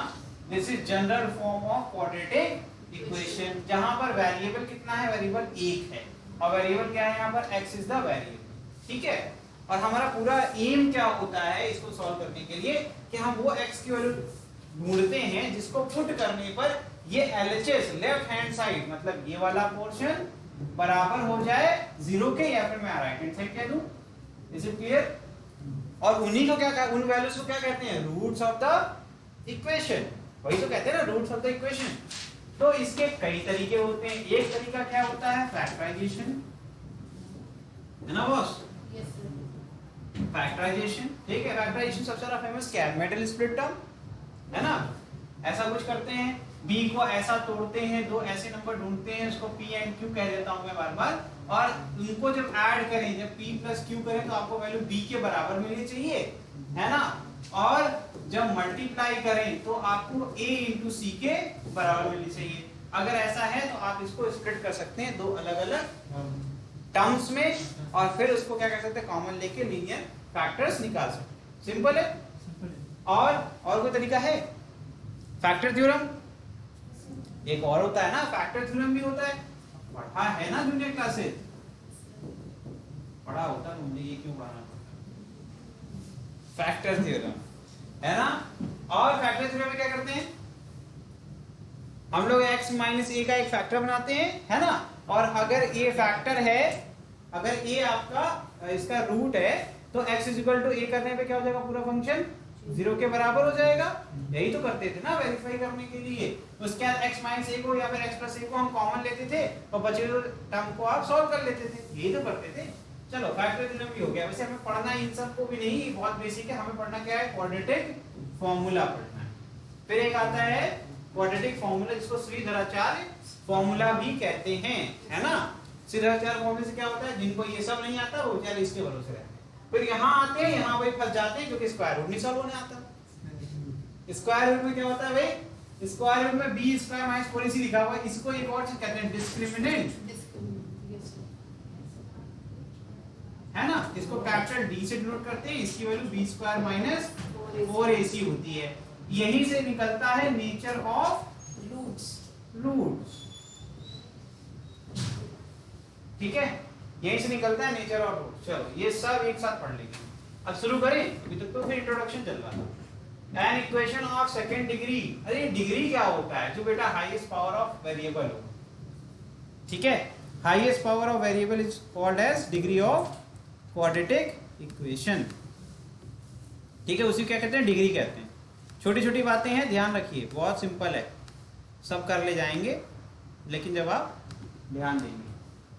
This is general form of quadratic equation, जहां पर वेरिएबल कितना है? वेरिएबल 1 है, और वेरिएबल क्या है यहाँ पर? x इज द वेरिएबल, ठीक है। और हमारा पूरा एम क्या होता है इसको सॉल्व करने के लिए कि हम वो x की वैल्यू ढूंढते हैं जिसको पुट करने पर ये LHS लेफ्ट हैंड साइड, मतलब ये वाला पोर्शन बराबर हो जाए 0 के, या फिर मैं राइट हैंड साइड कह दूं। Is it clear? और उन्हीं को क्या, उन वैल्यूज को क्या कहते हैं? Roots of the equation. वही तो कहते हैं ना, रूट्स ऑफ द इक्वेशन। तो इसके कई तरीके होते हैं। एक तरीका क्या होता है? फैक्टराइजेशन, है ना बॉस? Yes sir. फैक्टराइजेशन, ठीक है। फैक्टराइजेशन सबसे ज्यादा फेमस क्या है? मेटल स्प्लिट टर्म, है ना। ऐसा कुछ करते हैं, b को ऐसा तोड़ते हैं, दो ऐसे नंबर ढूंढते हैं, उसको p एंड q कह देता हूं मैं बार बार, और उनको जब ऐड करें, जब p प्लस q करें तो आपको वैल्यू b के बराबर मिलनी चाहिए, है ना। और जब मल्टीप्लाई करें तो आपको a इंटू c के बराबर मिलनी चाहिए। अगर ऐसा है तो आप इसको स्प्लिट कर सकते हैं दो अलग अलग टर्म्स में, और फिर उसको क्या कर सकते हैं? कॉमन लेके लीनियर फैक्टर्स निकाल सकते हैं। सिंपल है। और कोई तरीका है? फैक्टर थ्योरम एक और होता है ना, फैक्टर थ्योरम भी होता है, पढ़ा है ना जूनियर क्लासेस? पढ़ा होता तुमने, ये क्यों पढ़ा? फैक्टर थ्योरम, है ना। और फैक्टर थ्योरम में क्या करते हैं हम लोग? x माइनस a का एक फैक्टर बनाते हैं, है ना। और अगर a फैक्टर है, अगर a आपका इसका रूट है, तो x is equal to a करने पे क्या हो जाएगा? पूरा फंक्शन 0 के बराबर हो जाएगा। यही तो करते थे ना वेरीफाई करने के लिए। उसके बाद x माइनस a को या फिर x प्लस a को हम कॉमन लेते थे, और बचे हुए टर्म को आप सॉल्व कर लेते थे। यही तो करते थे। चलो फैक्टर थ्योरम भी हो गया। वैसे हमें पढ़ना इन सब को भी नहीं, बहुत बेसिक है। हमें पढ़ना क्या है? क्वाड्रेटिक फॉर्मूला पढ़ना है। फिर एक आता है क्वाड्रेटिक फॉर्मूला, जिसको श्रीधराचार्य फॉर्मूला भी कहते हैं, है ना। श्रीधराचार्य फॉर्मूले से क्या होता है? जिनको ये सब नहीं आता वो बेचारे इसके भरोसे रहते हैं। फिर यहाँ आते हैं, यहाँ वही फंस जाते हैं, क्योंकि स्क्वायर रूट नहीं सॉल्व होने आता। स्क्वायर रूट में क्या होता है भाई? स्क्वायर रूट में b स्क्वायर माइनस 4ac लिखा हुआ है। इसको एक और चीज कहते हैं डिस्क्रिमिनेंट, है ना। इसको कैपिटल D से डिनोट करते हैं। इसकी value b square minus 4ac होती है। यहीं से निकलता है नेचर ऑफ रूट्स, ठीक है। यहीं से निकलता है नेचर ऑफ रूट। चलो ये सब एक साथ पढ़ लेंगे। अब शुरू करें? अभी तक तो फिर इंट्रोडक्शन चल रहा था। An equation of second degree. अरे डिग्री क्या होता है? जो बेटा हाईएस्ट पावर ऑफ वेरिएबल हो, ठीक है। Highest power of variable is called as degree of quadratic equation, ठीक है। उसी क्या कहते हैं? डिग्री कहते हैं। छोटी छोटी बातें हैं, ध्यान रखिए, बहुत सिंपल है, सब कर ले जाएंगे, लेकिन जब आप ध्यान देंगे।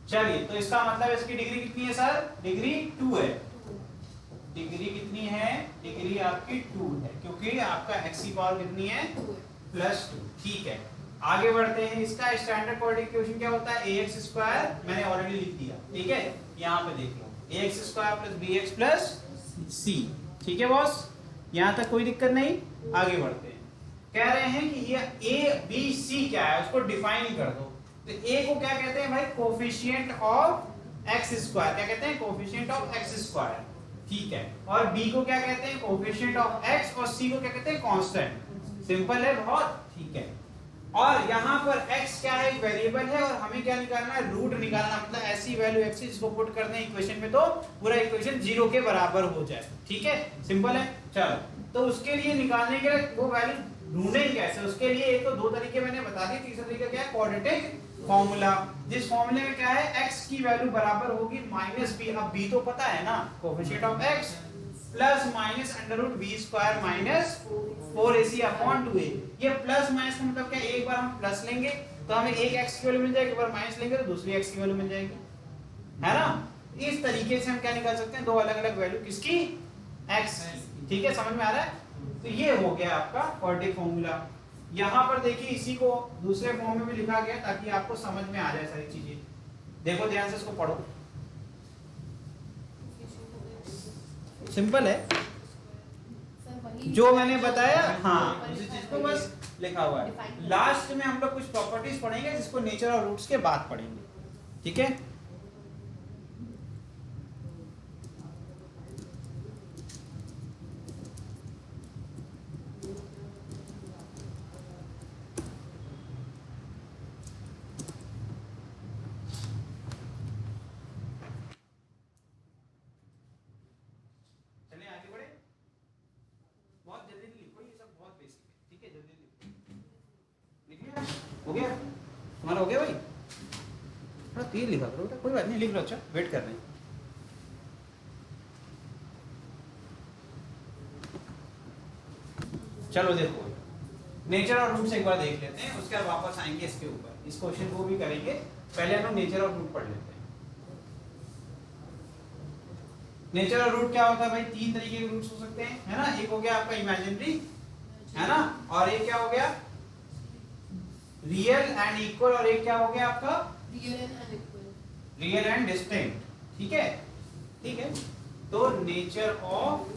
चलिए, तो इसका मतलब इसकी डिग्री कितनी है सर? डिग्री 2 है। डिग्री कितनी है? डिग्री आपकी 2 है, क्योंकि आपका x की पावर कितनी है? +2, ठीक है। आगे बढ़ते हैं। इसका स्टैंडर्ड क्वाड्रेटिक इक्वेशन क्या होता है? ax², मैंने ऑलरेडी लिख दिया, ठीक है। यहाँ पे देख लो, ax² + bx + c, ठीक है बॉस। यहाँ तक कोई दिक्कत नहीं। आगे बढ़ते हैं। कह रहे हैं कि ये a b c क्या है, उसको डिफाइन कर दो। तो a को क्या कहते हैं भाई? Coefficient of x²। क्या कहते हैं? कोफिशिएंट ऑफ x², ठीक है। और b को क्या कहते हैं? Coefficient of x। और c को क्या कहते हैं? कांस्टेंट। सिंपल है बहुत, ठीक है। और यहाँ पर x क्या है? एक वेरिएबल है, और हमें क्या निकालना है? रूट निकालना। मतलब ऐसी वैल्यू x जिसको पुट कर दें इक्वेशन में तो पूरा इक्वेशन 0 के बराबर हो जाए, ठीक है। सिंपल है। चलो, तो उसके लिए निकालने के लिए वो वैल्यू ढूंढेंगे कैसे, उसके लिए एक तो दो तरीके मैंने बता दिए, तीसरा तरीका क्या है, क्वाड्रेटिक फॉर्मूला, जिस फॉर्मूले में क्या है, x की वैल्यू बराबर होगी माइनस बी, अब b तो पता है ना, coefficient of x plus minus under root b square minus 4ac upon 2a। ये प्लस माइनस का मतलब क्या है, एक बार हम प्लस लेंगे तो हमें एक x की वैल्यू मिल जाएगी, एक बार माइनस लेंगे तो दूसरी x की वैल्यू मिल जाएगी, है ना। इस तरीके से हम क्या निकाल सकते हैं, दो अलग अलग वैल्यू किसकी, x की। ठीक है, समझ में आ रहा है। तो ये हो गया आपका क्वाड्रेटिक फॉर्मूला। यहाँ पर देखिए इसी को दूसरे फॉर्म में भी लिखा गया ताकि आपको समझ में आ जाए सारी चीजें। देखो ध्यान से इसको पढ़ो, सिंपल है जो मैंने बताया, हाँ उसी चीज को बस लिखा हुआ है। लास्ट में हम लोग कुछ प्रॉपर्टीज पढ़ेंगे जिसको नेचर और रूट्स के बाद पढ़ेंगे, ठीक है। चलिए आगे बढ़े, बहुत जल्दी लिखो, ये सब बहुत बेसिक है, ठीक है, जल्दी लिखो। लिख लिया, हो गया तुम्हारा, हो गया भाई, थोड़ा तेज लिखा करो बेटा, कोई बात नहीं, लिख लो, अच्छा वेट कर रहे हैं। चलो देखो, नेचर और रूट्स एक बार देख लेते हैं, उसके बाद वापस आएंगे इसके ऊपर, इस क्वेश्चन को भी करेंगे। पहले हम लोग नेचर और रूट पढ़ लेते हैं। नेचर और रूट क्या होता है भाई, तीन तरीके के रूट्स हो सकते हैं, है ना। एक हो गया आपका इमेजिनरी, है ना, और एक क्या हो गया, रियल एंड इक्वल, और एक क्या हो गया आपका, रियल एंड डिस्टिंक्ट, ठीक है। ठीक है, तो नेचर ऑफ,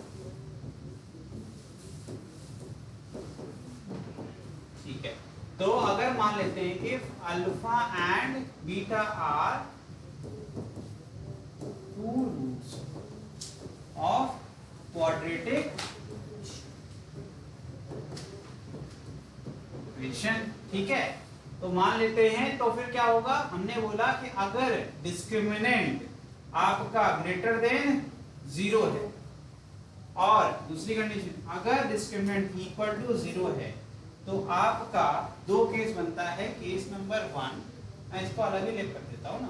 ठीक है, तो अगर मान लेते हैं if alpha and beta are two roots of quadratic equation, ठीक है, तो मान लेते हैं, तो फिर क्या होगा, हमने बोला कि अगर डिस्क्रिमिनेंट आपका ग्रेटर देन 0 है, और दूसरी कंडीशन अगर डिस्क्रिमिनेंट इक्वल टू 0 है, तो आपका दो केस बनता है। केस नंबर 1, मैं इसको अलग ही लिख कर देता हूं ना।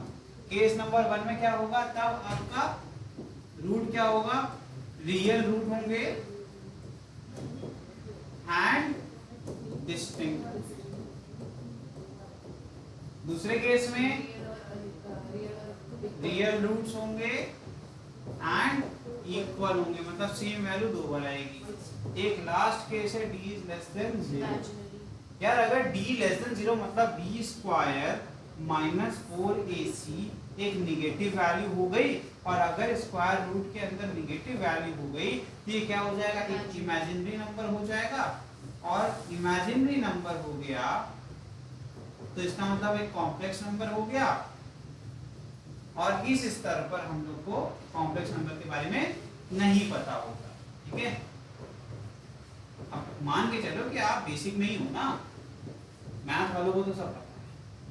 केस नंबर 1 में क्या होगा, तब आपका रूट क्या होगा, रियल रूट होंगे एंड डिस्टिंक्ट। दूसरे केस में रियल रूट्स होंगे एंड इक्वल होंगे, मतलब सेम वैल्यू दो बार आएगी। एक लास्ट केस है d इज लेस देन 0। यार अगर d लेस देन 0 मतलब b स्क्वायर माइनस 4ac एक निगेटिव वैल्यू हो गई, और अगर स्क्वायर रूट के अंदर निगेटिव वैल्यू हो गई तो ये क्या हो जाएगा, एक इमेजिनरी नंबर हो जाएगा, और इमेजिनरी नंबर हो गया तो इसका मतलब एक कॉम्प्लेक्स नंबर हो गया। और इस स्तर पर हम लोग को कॉम्प्लेक्स नंबर के बारे में नहीं पता होता, ठीक है। अब मान के चलो कि आप बेसिक में ही हो ना, मैथ वालों को तो सब पता है,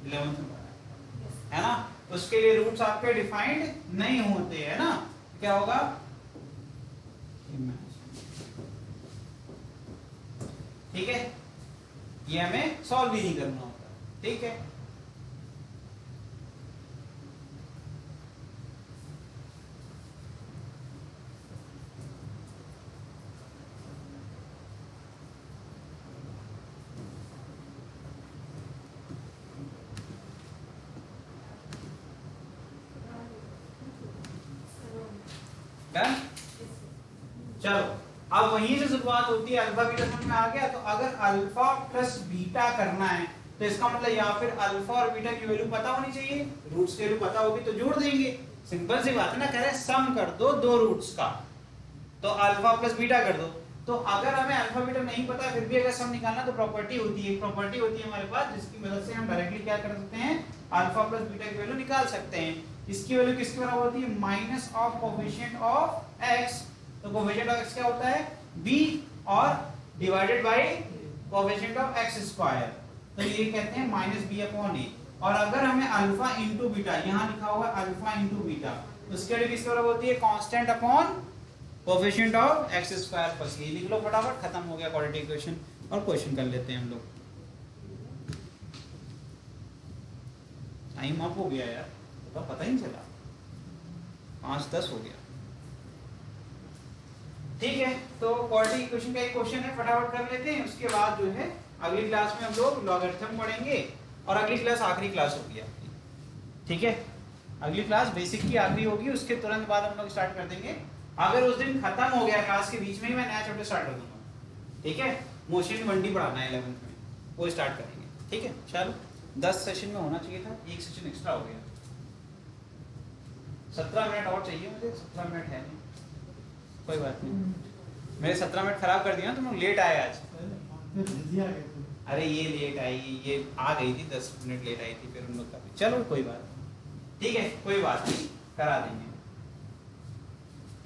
11th में पता है ना। उसके लिए रूट्स आपके डिफाइंड नहीं होते हैं ना, क्या होगा, ठीक है, ये हमें सॉल्व भी नहीं करना होता, ठीक है। चलो अब वहीं से शुरुआत होती है, अल्फा बीटा समझ में आ गया। तो अगर अल्फा प्लस बीटा करना है तो इसका मतलब या फिर अल्फा और बीटा की वैल्यू पता होनी चाहिए, रूट्स की वैल्यू पता होगी तो जोड़ देंगे, सिंपल सी बात है ना। कह रहे सम कर दो दो रूट्स का, तो अल्फा प्लस बीटा कर दो। तो अगर हमें अल्फा बीटा नहीं पता फिर भी अगर सम निकालना तो प्रॉपर्टी होती है, प्रॉपर्टी होती है हमारे पास जिसकी मदद से हम डायरेक्टली क्या कर सकते हैं, अल्फा प्लस बीटा की वैल्यू निकाल सकते हैं। इसकी वैल्यू किसके बराबर होती है, minus of coefficient of x। तो कोएफिशिएंट ऑफ x क्या होता है, b, और divided by coefficient of x square, तो ये कहते हैं माइनस बी अपॉन ए। और अगर हमें अल्फा इंटू बीटा, यहाँ लिखा हुआ है अल्फा इंटू बीटा, उसके लिए किसके बराबर होती है, constant upon coefficient of x square plus a. लिख लो फटाफट, खत्म हो गया क्वाड्रेटिक इक्वेशन। और क्वेश्चन कर लेते हैं हम लोग। टाइम अप हो गया यार, तो पता ही नहीं चला, 5:10 हो गया। ठीक है, तो क्वाड्रेटिक इक्वेशन का एक क्वेश्चन है, फटाफट कर लेते हैं। उसके बाद जो है अगली क्लास में हम लोग लॉगरिथम पढ़ेंगे और अगली क्लास आखिरी क्लास होगी आपकी। ठीक है, अगली क्लास बेसिक की आखिरी होगी, उसके तुरंत बाद हम लोग स्टार्ट कर देंगे। अगर उस दिन खत्म हो गया क्लास के बीच में ही, मैं नया चैप्टर स्टार्ट कर दूंगा। ठीक है, मोशन 1D पढ़ाना है 11th में, वो स्टार्ट करेंगे। ठीक है, चलो 10 सेशन में होना चाहिए था, एक सेशन एक्स्ट्रा हो गया। 17 मिनट और चाहिए मुझे, 17 मिनट है नहीं, कोई बात नहीं। मेरे 17 मिनट खराब कर दिया, तुम लोग लेट आए आज। अरे ये लेट आई, ये आ गई थी 10 मिनट लेट आई थी, फिर उन लोग का भी, चलो कोई बात नहीं। ठीक है, कोई बात नहीं, करा देंगे।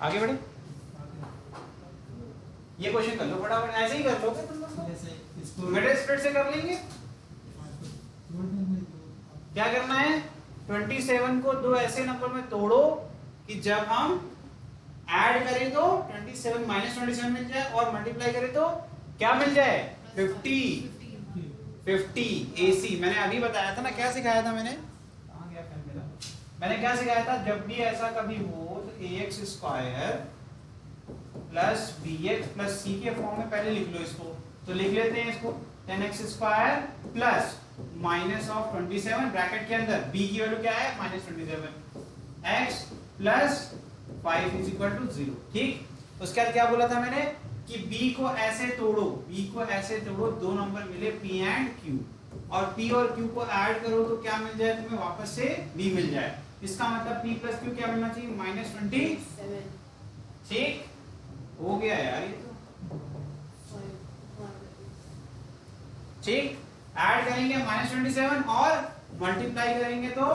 आगे बढ़े, ये क्वेश्चन कर लो फटाफट, ऐसे ही कर लोगे तुम लोग, मिडिल स्प्लिट से कर लेंगे। क्या करना है, 27 को दो ऐसे नंबर में तोड़ो कि जब हम ऐड करें तो 27 माइनस 27 मिल जाए, और मल्टीप्लाई करें तो क्या मिल जाए, 50 AC। मैंने अभी बताया था ना, क्या सिखाया था मैंने, कहां गया पेन मेरा, मैंने क्या सिखाया था, जब भी ऐसा कभी हो तो ax square plus bx plus c के फॉर्म में पहले लिख लो इसको। तो लिख लेते हैं इसको, 10x square plus minus of 27 bracket के अंदर b की वैल्यू क्या है, -27, x plus 5 is equal to 0। ठीक, उसके बाद क्या बोला था मैंने कि b को ऐसे तोड़ो, दो नंबर मिले p एंड q, और p और q को ऐड करो तो क्या मिल जाए तुम्हें, वापस से b मिल जाए। इसका मतलब p प्लस q क्या मिलना चाहिए, -27। ठीक हो गया यार ये तो। ठीक, ऐड करेंगे -27 और मल्टीप्लाई करेंगे तो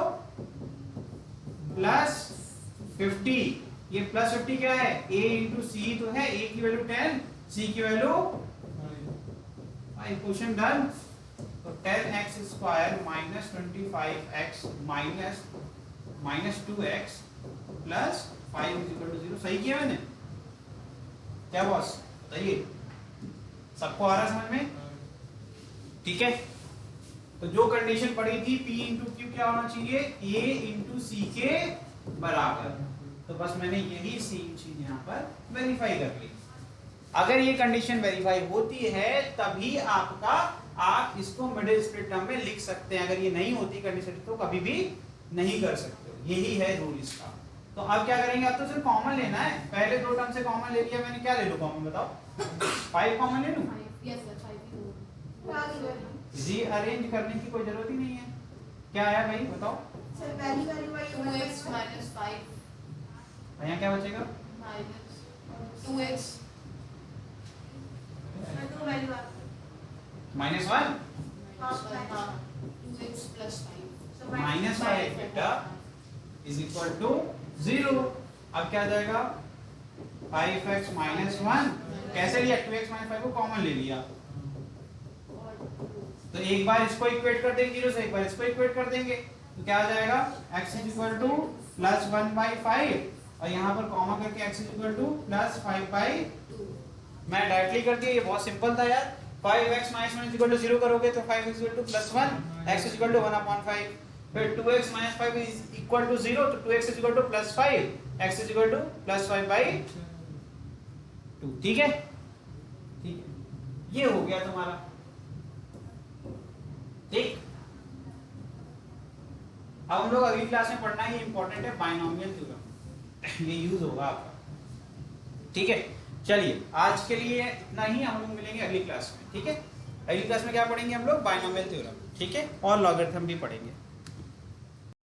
+50। ये +50 क्या है, a इंटू सी तो है, a की वैल्यू 10, c की वैल्यू 5। Question done. तो 10x square minus 25x minus 2x plus 5 is equal to 0। सही किया मैंने क्या बॉस, बताइए, सबको आ रहा समझ में। ठीक है, तो जो कंडीशन पड़ी थी p इंटू क्यू क्या होना चाहिए, a इंटू सी के बराबर, तो बस मैंने यही सेम चीज यहाँ पर वेरीफाई कर ली। अगर ये कंडीशन वेरीफाई होती है तभी आप इसको मिडिल स्प्लिट टर्म में लिख सकते हैं। अगर ये नहीं होती कंडीशन तो कभी भी नहीं कर सकते, यही है रूल इसका। तो अब क्या करेंगे, अब तो सिर्फ कॉमन लेना है। पहले दो टर्म से कॉमन ले लिया मैंने, क्या ले लूं कॉमन बताओ, 5 कॉमन ले लूं। रीअरेंज करने की कोई जरूरत ही नहीं है। क्या आया भाई बताओ, सर पहली वाली 2x minus 5, यहाँ क्या बचेगा, -2x, -1 2x plus 5, -5 बेटा इज इक्वल टू 0। अब क्या आ जाएगा, 5x minus 1, कैसे लिया, 2x minus 5 को कॉमन ले लिया, तो एक बार इसको इक्वेट कर देंगे 0 से, एक बार इसको इक्वेट कर देंगे, तो क्या आ जाएगा, x इज इक्वल टू +1/5, और यहाँ पर कॉमा करके x इज इक्वल टू +5/2। मैं डायरेक्टली कर दिया, ये बहुत सिंपल था यार। 5x minus 1 is equal to 0 करोगे तो 5x is equal to +1, x is equal to 1/5, फिर 2x minus 5 is equal to 0, तो 2x is equal to +5, x is equal to +5/2। ठीक है, ठीक है, ये हो गया तुम्हारा। ठीक, अब हम लोग अगली क्लास में पढ़ना ही इंपॉर्टेंट है बायनोमियल थ्योरम, ये यूज होगा आपका। ठीक है, चलिए आज के लिए इतना ही, हम लोग मिलेंगे अगली क्लास में। ठीक है, अगली क्लास में क्या पढ़ेंगे हम लोग, बायनोमियल थ्योरम। ठीक है, और लॉगरिथम भी पढ़ेंगे।